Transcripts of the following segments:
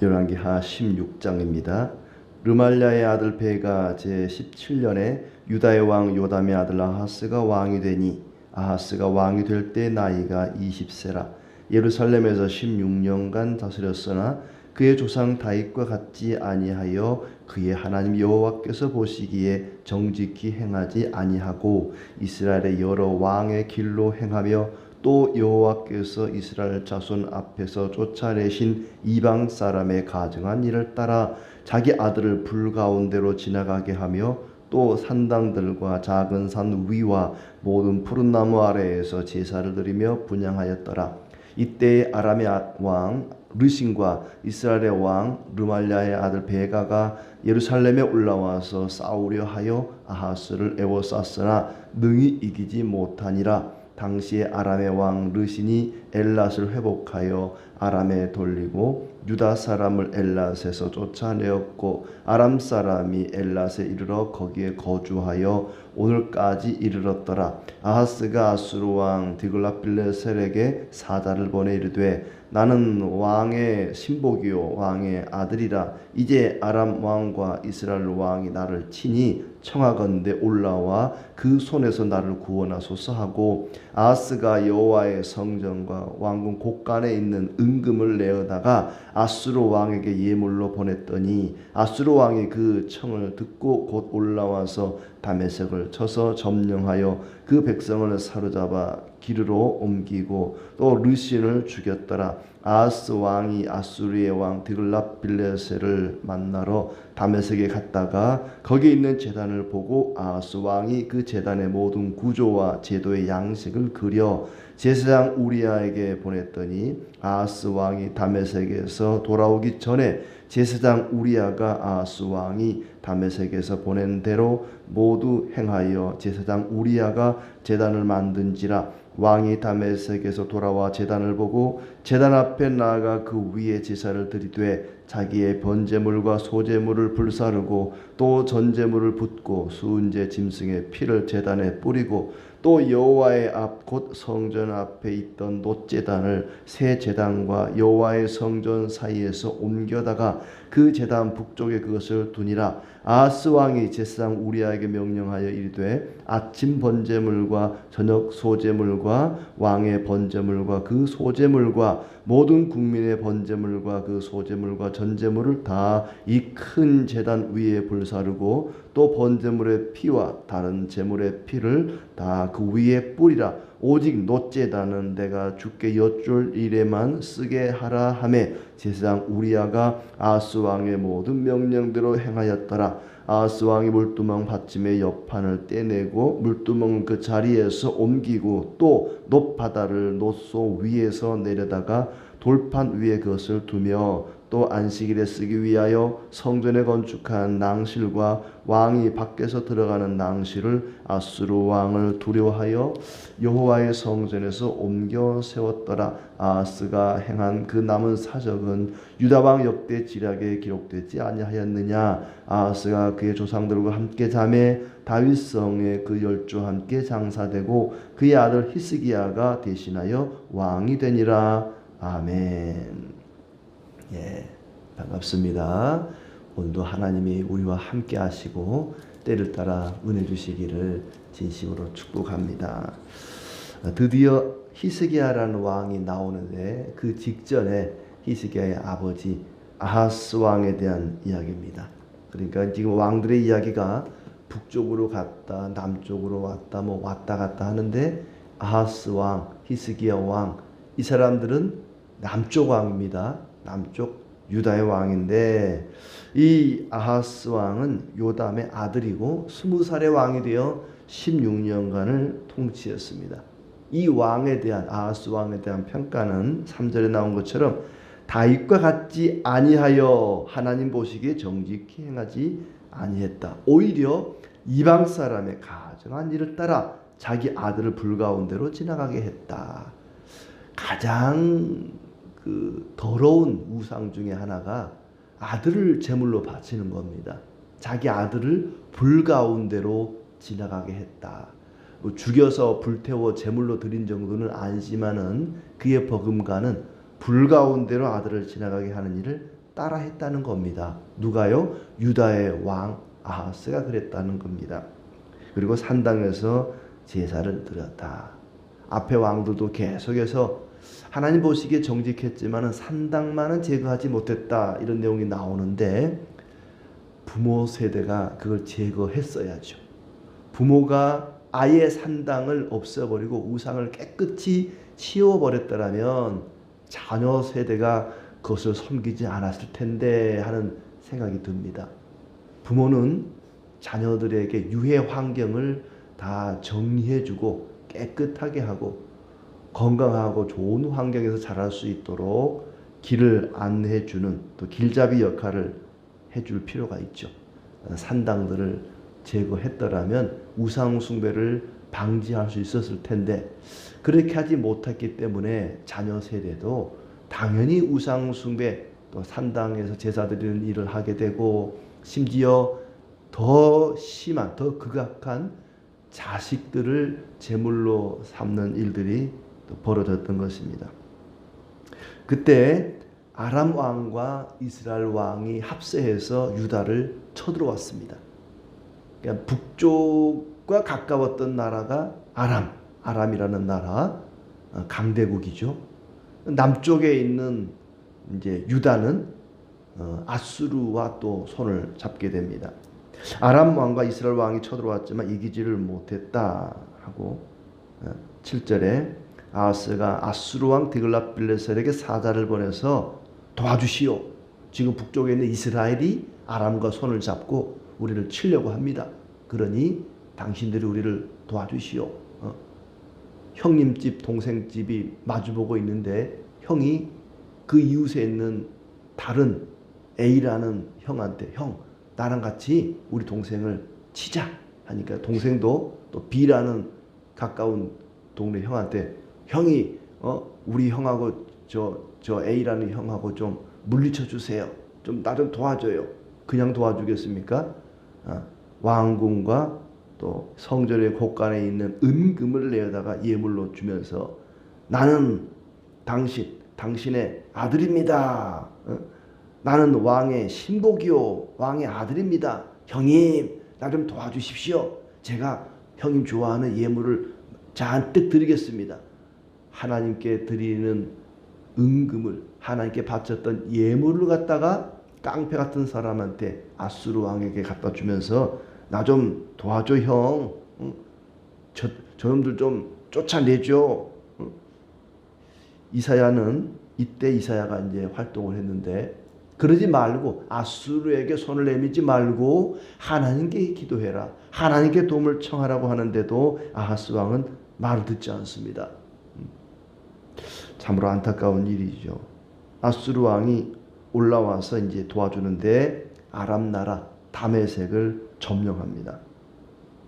열왕기하 16장입니다. 르말랴의 아들 베가 제17년에 유다의 왕 요담의 아들 아하스가 왕이 되니 아하스가 왕이 될 때 나이가 20세라. 예루살렘에서 16년간 다스렸으나 그의 조상 다윗과 같지 아니하여 그의 하나님 여호와께서 보시기에 정직히 행하지 아니하고 이스라엘의 여러 왕의 길로 행하며 또 여호와께서 이스라엘 자손 앞에서 쫓아내신 이방 사람의 가증한 일을 따라 자기 아들을 불 가운데로 지나가게 하며 또 산당들과 작은 산 위와 모든 푸른 나무 아래에서 제사를 드리며 분향하였더라. 이때 아람의 왕 르신과 이스라엘의 왕 르말랴의 아들 베가가 예루살렘에 올라와서 싸우려 하여 아하스를 에워쌌으나 능히 이기지 못하니라. 당시에 아람의 왕 르신이 엘랏을 회복하여 아람에 돌리고 유다 사람을 엘랏에서 쫓아내었고 아람 사람이 엘랏에 이르러 거기에 거주하여 오늘까지 이르렀더라. 아하스가 아수르 왕 디글랏빌레셀에게 사자를 보내 이르되 나는 왕의 신복이요 왕의 아들이라. 이제 아람 왕과 이스라엘 왕이 나를 치니 청하건대 올라와 그 손에서 나를 구원하소서 하고 아하스가 여호와의 성전과 왕궁 곳간에 있는 은금을 내어다가 아수르 왕에게 예물로 보냈더니 아수르 왕이 그 청을 듣고 곧 올라와서 다메섹을 쳐서 점령하여 그 백성을 사로잡아 기르로 옮기고 또 르신을 죽였더라. 아하스 왕이 아수르의 왕 디글랏빌레셀을 만나러 다메섹에 갔다가 거기에 있는 제단을 보고 아하스 왕이 그 제단의 모든 구조와 제도의 양식을 그려 제사장 우리아에게 보냈더니 아하스 왕이 다메섹에서 돌아오기 전에 제사장 우리아가 아하스 왕이 다메섹에서 보낸 대로 모두 행하여 제사장 우리아가 제단을 만든지라. 왕이 다메섹에서 돌아와 제단을 보고 제단 앞에 나아가 그 위에 제사를 드리되 자기의 번제물과 소제물을 불사르고 또 전제물을 붓고 수은제 짐승의 피를 제단에 뿌리고 또 여호와의 앞 곧 성전 앞에 있던 놋제단을 새 제단과 여호와의 성전 사이에서 옮겨다가 그 제단 북쪽에 그것을 두니라. 아하스 왕이 제사장 우리아에게 명령하여 이르되 아침 번제물과 저녁 소제물과 왕의 번제물과 그 소제물과 모든 국민의 번제물과 그 소제물과 전제물을 다 이 큰 제단 위에 불사르고 또 번제물의 피와 다른 제물의 피를 다 그 위에 뿌리라. 오직 놋제단은 내가 주께 여쭐 일에만 쓰게 하라 하매 제사장 우리아가 아하스 왕의 모든 명령대로 행하였더라. 아하스 왕이 물두멍 받침의 옆판을 떼내고 물두멍을 그 자리에서 옮기고 또 놋바다를 놋소 위에서 내려다가 돌판 위에 그것을 두며 또 안식일에 쓰기 위하여 성전에 건축한 낭실과 왕이 밖에서 들어가는 낭실을 아수르 왕을 두려워하여 여호와의 성전에서 옮겨 세웠더라. 아하스가 행한 그 남은 사적은 유다 왕 역대 지략에 기록되지 아니하였느냐. 아하스가 그의 조상들과 함께 잠에 다윗성에 그 열조와 함께 장사되고 그의 아들 히스기야가 대신하여 왕이 되니라. 아멘. 예, 반갑습니다. 오늘도 하나님이 우리와 함께 하시고 때를 따라 은혜 주시기를 진심으로 축복합니다. 드디어 히스기야라는 왕이 나오는데 그 직전에 히스기야의 아버지 아하스 왕에 대한 이야기입니다. 그러니까 지금 왕들의 이야기가 북쪽으로 갔다 남쪽으로 왔다 왔다 갔다 하는데 아하스 왕, 히스기야 왕, 이 사람들은 남쪽 왕입니다. 남쪽 유다의 왕인데 이 아하스 왕은 요담의 아들이고 20살의 왕이 되어 16년간을 통치했습니다. 이 왕에 대한 아하스 왕에 대한 평가는 3절에 나온 것처럼 다윗과 같지 아니하여 하나님 보시기에 정직히 행하지 아니했다. 오히려 이방 사람의 가증한 일을 따라 자기 아들을 불 가운데로 지나가게 했다. 가장 그 더러운 우상 중에 하나가 아들을 제물로 바치는 겁니다. 자기 아들을 불 가운데로 지나가게 했다. 죽여서 불태워 제물로 드린 정도는 아니지만은 그의 버금가는 불 가운데로 아들을 지나가게 하는 일을 따라했다는 겁니다. 누가요? 유다의 왕 아하스가 그랬다는 겁니다. 그리고 산당에서 제사를 드렸다. 앞에 왕들도 계속해서 하나님 보시기에 정직했지만 산당만은 제거하지 못했다, 이런 내용이 나오는데 부모 세대가 그걸 제거했어야죠. 부모가 아예 산당을 없애버리고 우상을 깨끗이 치워버렸더라면 자녀 세대가 그것을 섬기지 않았을 텐데 하는 생각이 듭니다. 부모는 자녀들에게 유해 환경을 다 정리해주고 깨끗하게 하고 건강하고 좋은 환경에서 자랄 수 있도록 길을 안내해주는, 또 길잡이 역할을 해줄 필요가 있죠. 산당들을 제거했더라면 우상 숭배를 방지할 수 있었을 텐데 그렇게 하지 못했기 때문에 자녀 세대도 당연히 우상 숭배, 또 산당에서 제사 드리는 일을 하게 되고 심지어 더 심한, 더 극악한 자식들을 제물로 삼는 일들이 또 벌어졌던 것입니다. 그때 아람 왕과 이스라엘 왕이 합세해서 유다를 쳐들어왔습니다. 그러니까 북쪽과 가까웠던 나라가 아람이라는 나라, 강대국이죠. 남쪽에 있는 이제 유다는 아수르와 또 손을 잡게 됩니다. 아람 왕과 이스라엘 왕이 쳐들어왔지만 이기지를 못했다 하고 7절에 아하스가 아수르 왕 디글랏빌레셀에게 사자를 보내서 도와주시오. 지금 북쪽에 있는 이스라엘이 아람과 손을 잡고 우리를 치려고 합니다. 그러니 당신들이 우리를 도와주시오. 형님 집, 동생 집이 마주보고 있는데 형이 그 이웃에 있는 다른 A라는 형한테 형, 나랑 같이 우리 동생을 치자 하니까 동생도 또 B라는 가까운 동네 형한테 형이 우리 형하고 저 A라는 형하고 좀 물리쳐 주세요. 좀 나 좀 도와줘요. 그냥 도와주겠습니까? 왕궁과 또 성전의 곳간에 있는 은금을 내어다가 예물로 주면서 나는 당신의 아들입니다. 나는 왕의 신복이요, 왕의 아들입니다. 형님, 나 좀 도와주십시오. 제가 형님 좋아하는 예물을 잔뜩 드리겠습니다. 하나님께 드리는 은금을, 하나님께 바쳤던 예물을 갖다가 깡패 같은 사람한테, 아수르 왕에게 갖다 주면서 나 좀 도와줘 형. 저놈들 좀 쫓아내죠. 이때 이사야가 이제 활동을 했는데 그러지 말고 아수르에게 손을 내밀지 말고 하나님께 기도해라. 하나님께 도움을 청하라고 하는데도 아하스 왕은 말을 듣지 않습니다. 참으로 안타까운 일이죠. 아수르 왕이 올라와서 이제 도와주는데 아람 나라 다메섹을 점령합니다.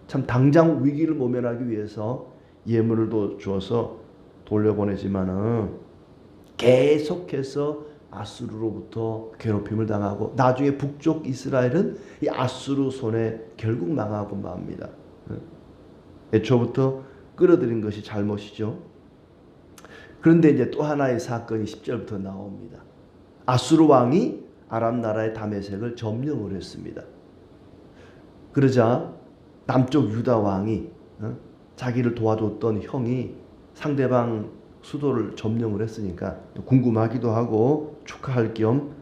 참 당장 위기를 모면하기 위해서 예물을 주어서 돌려보내지만은 계속해서 아수르로부터 괴롭힘을 당하고 나중에 북쪽 이스라엘은 이 아수르 손에 결국 망하고 맙니다. 애초부터 끌어들인 것이 잘못이죠. 그런데 이제 또 하나의 사건이 10절부터 나옵니다. 아수르 왕이 아람 나라의 다메섹을 점령을 했습니다. 그러자 남쪽 유다 왕이 자기를 도와줬던 형이 상대방 수도를 점령을 했으니까 궁금하기도 하고 축하할 겸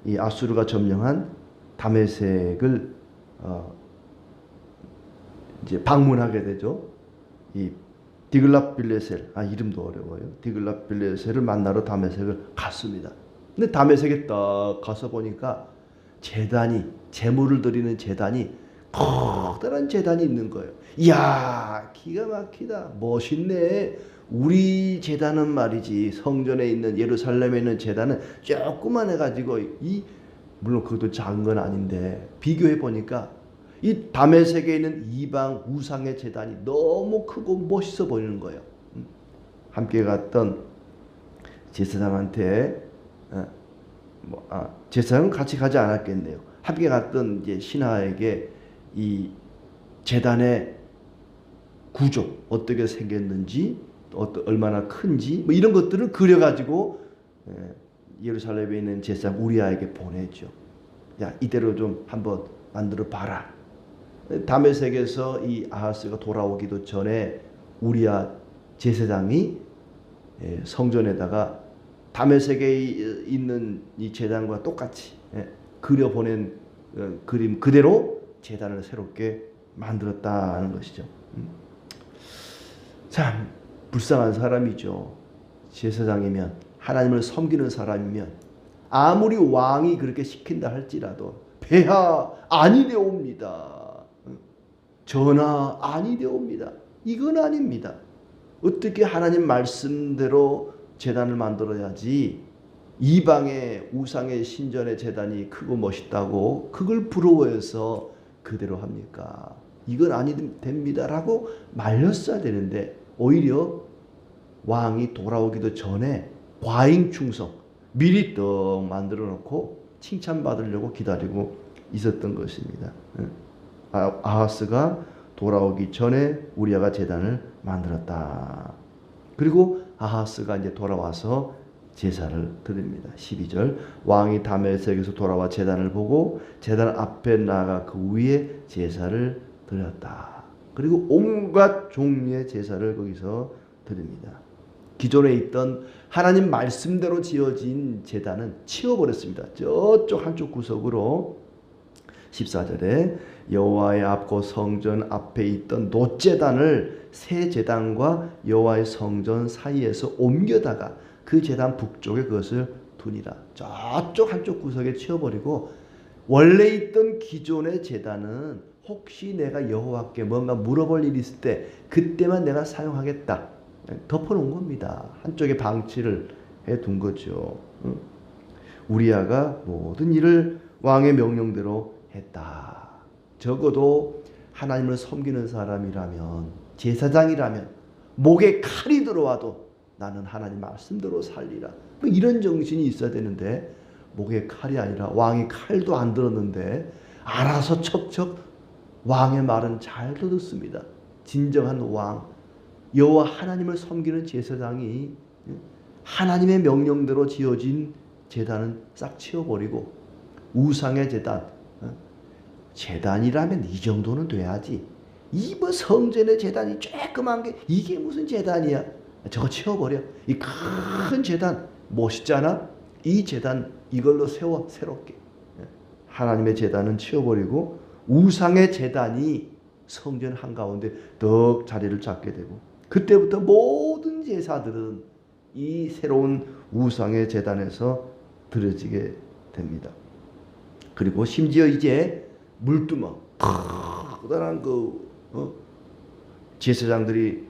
이 아수르가 점령한 다메섹을 이제 방문하게 되죠. 이 디글랏빌레셀, 이름도 어려워요. 디글랏빌레셀을 만나러 다메섹을 갔습니다. 근데 다메섹에 딱 가서 보니까 제물을 드리는 제단이 커다란 제단이 있는 거예요. 이야, 기가 막히다. 멋있네. 우리 제단은 말이지, 성전에 있는, 예루살렘에 있는 제단은 조그만 해가지고 물론 그것도 작은 건 아닌데 비교해 보니까 이 다메섹에 있는 이방 우상의 제단이 너무 크고 멋있어 보이는 거예요. 함께 갔던 제사장한테 제사장은 같이 가지 않았겠네요. 함께 갔던 이제 신하에게 이 제단의 구조 어떻게 생겼는지, 얼마나 큰지 이런 것들을 그려가지고 예루살렘에 있는 제사장 우리아에게 보내죠. 야, 이대로 좀 한번 만들어 봐라. 다메섹에서 이 아하스가 돌아오기도 전에 우리아 제사장이 성전에다가 다메섹에 있는 이 제단과 똑같이 그려보낸 그림 그대로 제단을 새롭게 만들었다는 것이죠. 참 불쌍한 사람이죠. 제사장이면, 하나님을 섬기는 사람이면 아무리 왕이 그렇게 시킨다 할지라도 폐하 아니되옵니다. 전하 아니되옵니다. 이건 아닙니다. 어떻게 하나님 말씀대로 제단을 만들어야지 이방의 우상의 신전의 제단이 크고 멋있다고 그걸 부러워해서 그대로 합니까? 이건 아니 됩니다라고 말렸어야 되는데 오히려 왕이 돌아오기도 전에 과잉 충성 미리 떡 만들어 놓고 칭찬받으려고 기다리고 있었던 것입니다. 아하스가 돌아오기 전에 우리아가 제단을 만들었다. 그리고 아하스가 이제 돌아와서 제사를 드립니다. 12절 왕이 다메섹에서 돌아와 제단을 보고 제단 앞에 나아가 그 위에 제사를 드렸다. 그리고 온갖 종류의 제사를 거기서 드립니다. 기존에 있던 하나님 말씀대로 지어진 제단은 치워버렸습니다. 저쪽 한쪽 구석으로 14절에 여호와의 앞 곧 성전 앞에 있던 놋제단을 새 제단과 여호와의 성전 사이에서 옮겨다가 그 제단 북쪽에 그것을 두니라. 저쪽 한쪽 구석에 치워버리고 원래 있던 기존의 제단은 혹시 내가 여호와께 뭔가 물어볼 일이 있을 때 그때만 내가 사용하겠다. 덮어놓은 겁니다. 한쪽에 방치를 해둔 거죠. 우리아가 모든 일을 왕의 명령대로 했다. 적어도 하나님을 섬기는 사람이라면, 제사장이라면 목에 칼이 들어와도 나는 하나님 말씀대로 살리라. 뭐 이런 정신이 있어야 되는데 목에 칼이 아니라 왕이 칼도 안 들었는데 알아서 척척 왕의 말은 잘 듣습니다. 진정한 왕, 여호와 하나님을 섬기는 제사장이 하나님의 명령대로 지어진 제단은 싹 치워버리고 우상의 제단, 제단이라면 이 정도는 돼야지. 이 뭐 성전의 제단이 쬐끄만 게 이게 무슨 제단이야? 저거 치워버려. 이 큰 제단 멋있잖아. 이 제단 이걸로 세워 새롭게. 하나님의 제단은 치워버리고 우상의 제단이 성전 한가운데 더 자리를 잡게 되고 그때부터 모든 제사들은 이 새로운 우상의 제단에서 드려지게 됩니다. 그리고 심지어 이제 물두멍, 커다란 제사장들이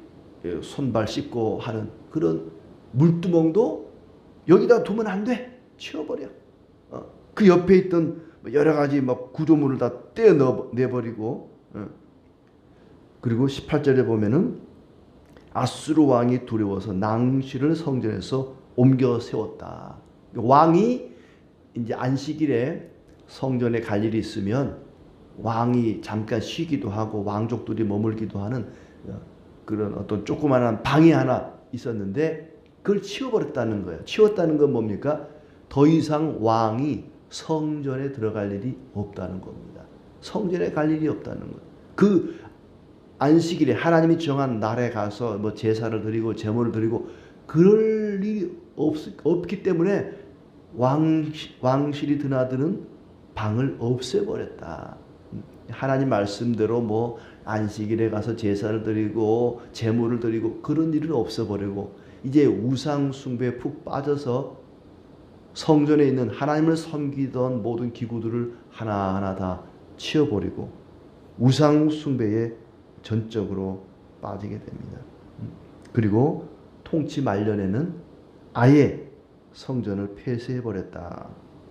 손발 씻고 하는 그런 물두멍도 여기다 두면 안 돼. 치워버려. 그 옆에 있던 여러 가지 막 구조물을 다 떼어내버리고 그리고 18절에 보면은 아수르 왕이 두려워서 낭실을 성전에서 옮겨 세웠다. 왕이 이제 안식일에 성전에 갈 일이 있으면 왕이 잠깐 쉬기도 하고 왕족들이 머물기도 하는 그런 어떤 조그마한 방이 하나 있었는데 그걸 치워버렸다는 거예요. 치웠다는 건 뭡니까? 더 이상 왕이 성전에 들어갈 일이 없다는 겁니다. 성전에 갈 일이 없다는 거예요. 그 안식일에 하나님이 정한 날에 가서 뭐 제사를 드리고 제물을 드리고 그럴 일이 없기 때문에 왕실이 드나드는 방을 없애버렸다. 하나님 말씀대로 뭐 안식일에 가서 제사를 드리고 제물을 드리고 그런 일은 없어버리고 이제 우상 숭배에 푹 빠져서 성전에 있는 하나님을 섬기던 모든 기구들을 하나하나 다 치워버리고 우상 숭배에 전적으로 빠지게 됩니다. 그리고 통치 말년에는 아예 성전을 폐쇄해버렸다.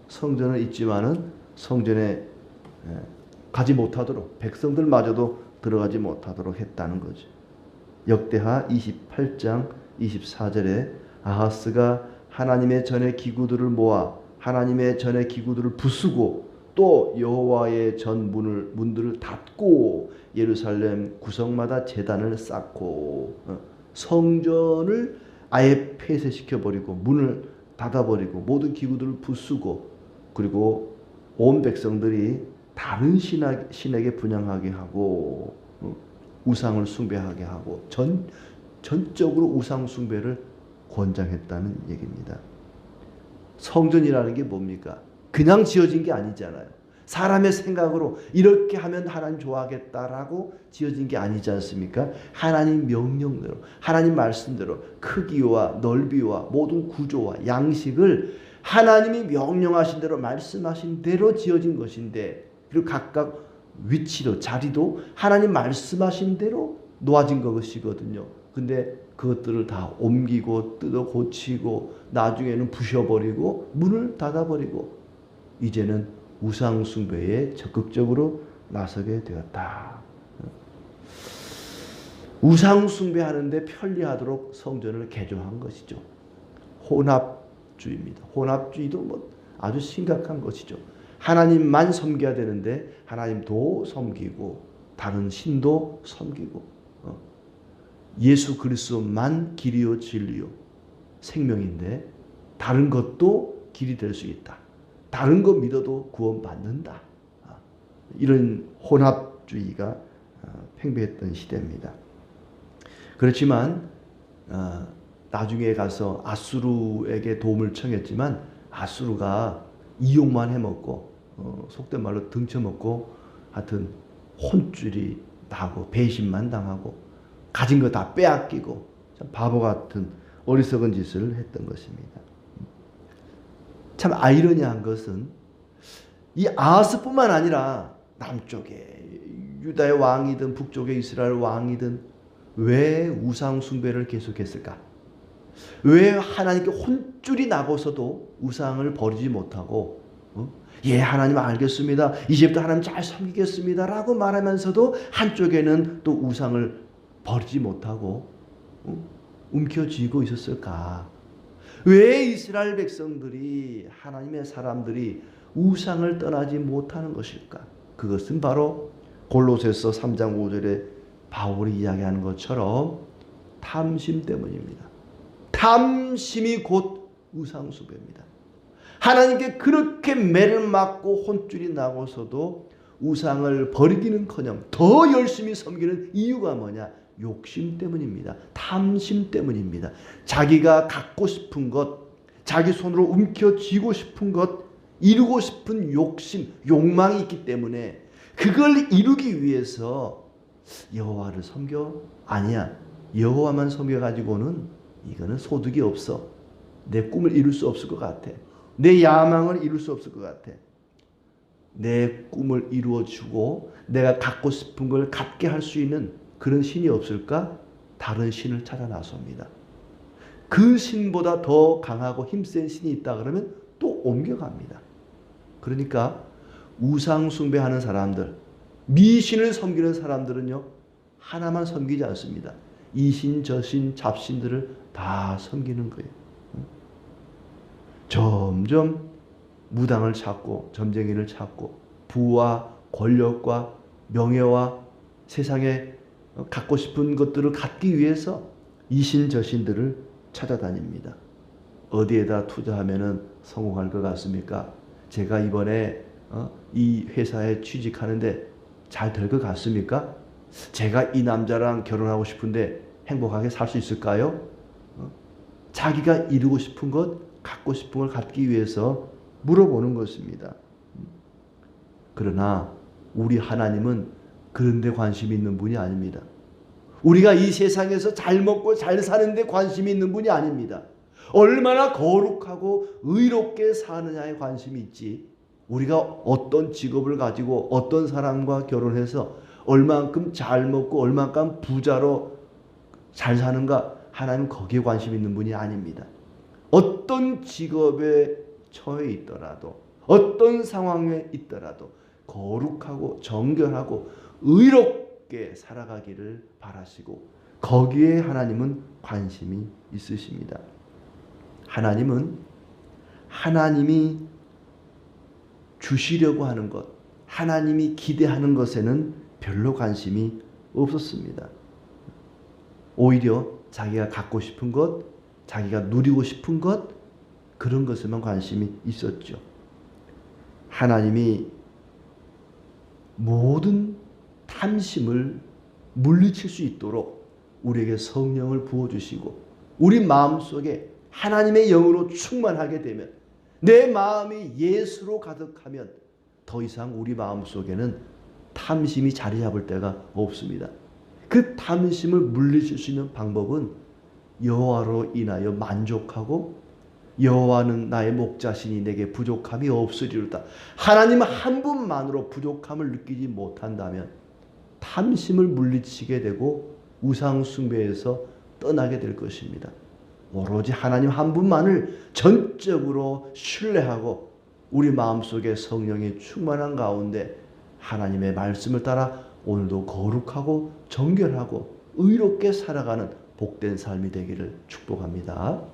성전은 있지만은 성전에 가지 못하도록 백성들마저도 들어가지 못하도록 했다는 거죠. 역대하 28장 24절에 아하스가 하나님의 전의 기구들을 모아 하나님의 전의 기구들을 부수고 또 여호와의 전 문들을 닫고 예루살렘 구석마다 제단을 쌓고 성전을 아예 폐쇄시켜 버리고 문을 닫아버리고 모든 기구들을 부수고, 그리고 온 백성들이 다른 신에게 분향하게 하고 우상을 숭배하게 하고 전적으로 우상 숭배를 권장했다는 얘기입니다. 성전이라는 게 뭡니까? 그냥 지어진 게 아니잖아요. 사람의 생각으로 이렇게 하면 하나님 좋아하겠다라고 지어진 게 아니지 않습니까? 하나님 명령대로, 하나님 말씀대로 크기와 넓이와 모든 구조와 양식을 하나님이 명령하신 대로 말씀하신 대로 지어진 것인데, 그리고 각각 위치도 자리도 하나님 말씀하신 대로 놓아진 것이거든요. 근데 그것들을 다 옮기고 뜯어 고치고 나중에는 부셔버리고 문을 닫아버리고 이제는 우상 숭배에 적극적으로 나서게 되었다. 우상 숭배하는데 편리하도록 성전을 개조한 것이죠. 혼합주의입니다. 혼합주의도 아주 심각한 것이죠. 하나님만 섬겨야 되는데 하나님도 섬기고 다른 신도 섬기고, 예수 그리스도만 길이요 진리요 생명인데 다른 것도 길이 될 수 있다. 다른 거 믿어도 구원받는다. 이런 혼합주의가 팽배했던 시대입니다. 그렇지만 나중에 가서 아수르에게 도움을 청했지만 아수르가 이용만 해먹고 속된 말로 등쳐먹고 하여튼 혼줄이 나고 배신만 당하고 가진 거 다 빼앗기고 참 바보 같은 어리석은 짓을 했던 것입니다. 참 아이러니한 것은 이 아하스뿐만 아니라 남쪽에 유다의 왕이든 북쪽의 이스라엘 왕이든 왜 우상 숭배를 계속했을까? 왜 하나님께 혼쭐이 나고서도 우상을 버리지 못하고 예, 하나님 알겠습니다. 이제부터 하나님 잘 섬기겠습니다 라고 말하면서도 한쪽에는 또 우상을 버리지 못하고 움켜쥐고 있었을까? 왜 이스라엘 백성들이, 하나님의 사람들이 우상을 떠나지 못하는 것일까? 그것은 바로 골로새서 3장 5절에 바울이 이야기하는 것처럼 탐심 때문입니다. 탐심이 곧 우상 숭배입니다. 하나님께 그렇게 매를 맞고 혼쭐이 나고서도 우상을 버리기는커녕 더 열심히 섬기는 이유가 뭐냐? 욕심 때문입니다. 탐심 때문입니다. 자기가 갖고 싶은 것, 자기 손으로 움켜쥐고 싶은 것, 이루고 싶은 욕심, 욕망이 있기 때문에 그걸 이루기 위해서 여호와를 섬겨? 아니야. 여호와만 섬겨가지고는 이거는 소득이 없어. 내 꿈을 이룰 수 없을 것 같아. 내 야망을 이룰 수 없을 것 같아. 내 꿈을 이루어주고 내가 갖고 싶은 걸 갖게 할 수 있는 그런 신이 없을까? 다른 신을 찾아 나섭니다. 그 신보다 더 강하고 힘센 신이 있다 그러면 또 옮겨갑니다. 그러니까 우상 숭배하는 사람들, 미신을 섬기는 사람들은요, 하나만 섬기지 않습니다. 이신 저신 잡신들을 다 섬기는 거예요. 점점 무당을 찾고 점쟁이를 찾고 부와 권력과 명예와 세상에 갖고 싶은 것들을 갖기 위해서 이신 저신들을 찾아다닙니다. 어디에다 투자하면 성공할 것 같습니까? 제가 이번에 이 회사에 취직하는데 잘 될 것 같습니까? 제가 이 남자랑 결혼하고 싶은데 행복하게 살 수 있을까요? 자기가 이루고 싶은 것, 갖고 싶은 걸 갖기 위해서 물어보는 것입니다. 그러나 우리 하나님은 그런 데 관심이 있는 분이 아닙니다. 우리가 이 세상에서 잘 먹고 잘 사는 데 관심이 있는 분이 아닙니다. 얼마나 거룩하고 의롭게 사느냐에 관심이 있지, 우리가 어떤 직업을 가지고 어떤 사람과 결혼해서 얼만큼 잘 먹고 얼만큼 부자로 잘 사는가, 하나님은 거기에 관심 있는 분이 아닙니다. 어떤 직업에 처해 있더라도 어떤 상황에 있더라도 거룩하고 정결하고 의롭게 살아가기를 바라시고 거기에 하나님은 관심이 있으십니다. 하나님은 하나님이 주시려고 하는 것, 하나님이 기대하는 것에는 별로 관심이 없었습니다. 오히려 자기가 갖고 싶은 것, 자기가 누리고 싶은 것, 그런 것에만 관심이 있었죠. 하나님이 모든 탐심을 물리칠 수 있도록 우리에게 성령을 부어주시고 우리 마음속에 하나님의 영으로 충만하게 되면, 내 마음이 예수로 가득하면 더 이상 우리 마음속에는 탐심이 자리 잡을 데가 없습니다. 그 탐심을 물리칠 수 있는 방법은 여호와로 인하여 만족하고 여호와는 나의 목자시니 내게 부족함이 없으리로다. 하나님 한 분만으로 부족함을 느끼지 못한다면 탐심을 물리치게 되고 우상 숭배에서 떠나게 될 것입니다. 오로지 하나님 한 분만을 전적으로 신뢰하고 우리 마음속에 성령이 충만한 가운데 하나님의 말씀을 따라 오늘도 거룩하고 정결하고 의롭게 살아가는 복된 삶이 되기를 축복합니다.